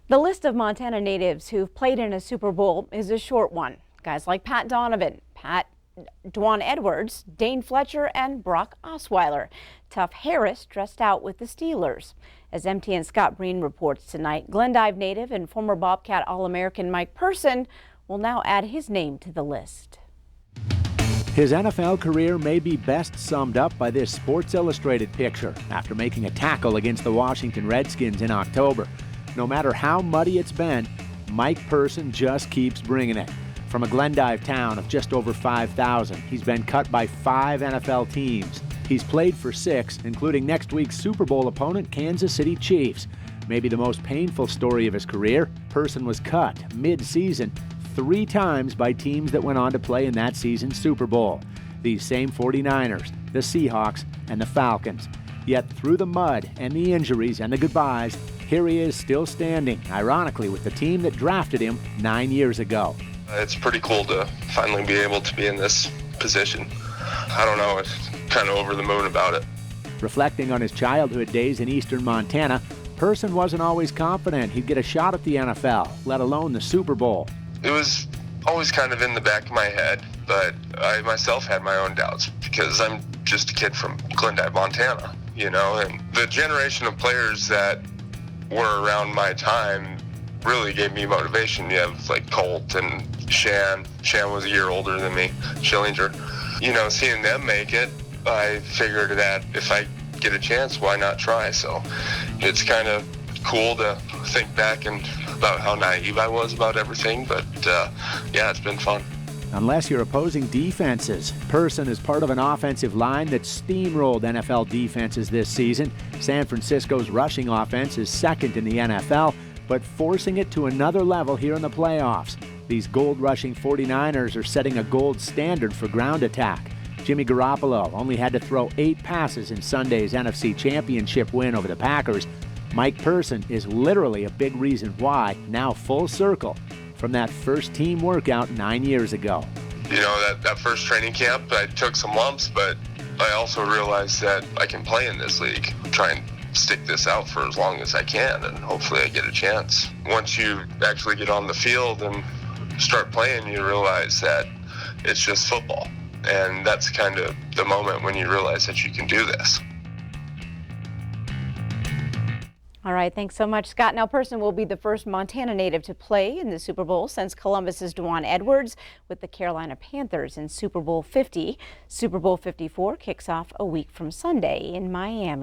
The list of Montana natives who've played in a Super Bowl is a short one. Guys like Pat Donovan, Dwan Edwards, Dane Fletcher, and Brock Osweiler. Tough Harris dressed out with the Steelers. As MTN's Scott Breen reports tonight, Glendive native and former Bobcat All-American Mike Person will now add his name to the list. His NFL career may be best summed up by this Sports Illustrated picture after making a tackle against the Washington Redskins in October. No matter how muddy it's been, Mike Person just keeps bringing it. From a Glendive town of just over 5,000, he's been cut by 5 NFL teams. He's played for 6, including next week's Super Bowl opponent, Kansas City Chiefs. Maybe the most painful story of his career, Person was cut mid-season 3 times by teams that went on to play in that season's Super Bowl. These same 49ers, the Seahawks, and the Falcons. Yet through the mud and the injuries and the goodbyes, here he is still standing, ironically with the team that drafted him 9 years ago. It's pretty cool to finally be able to be in this position. I don't know, it's kind of over the moon about it. Reflecting on his childhood days in eastern Montana, Person wasn't always confident he'd get a shot at the NFL, let alone the Super Bowl. It was always kind of in the back of my head, but I myself had my own doubts because I'm just a kid from Glendive, Montana, you know, and the generation of players that were around my time really gave me motivation. You have like Colt and Shan. Shan was a year older than me, Schillinger. You know, seeing them make it, I figured that if I get a chance, why not try? So it's kind of cool to think back and about how naive I was about everything, but yeah, it's been fun. Unless you're opposing defenses, Person is part of an offensive line that steamrolled NFL defenses this season. San Francisco's rushing offense is second in the NFL, but forcing it to another level here in the playoffs. These gold-rushing 49ers are setting a gold standard for ground attack. Jimmy Garoppolo only had to throw 8 passes in Sunday's NFC Championship win over the Packers. Mike Person is literally a big reason why, now full circle, from that first team workout 9 years ago. You know, that first training camp, I took some lumps, but I also realized that I can play in this league. Try and stick this out for as long as I can, and hopefully I get a chance. Once you actually get on the field and start playing, you realize that it's just football. And that's kind of the moment when you realize that you can do this. All right, thanks so much, Scott. Now, Person will be the first Montana native to play in the Super Bowl since Columbus's Dwan Edwards with the Carolina Panthers in Super Bowl 50. Super Bowl 54 kicks off a week from Sunday in Miami.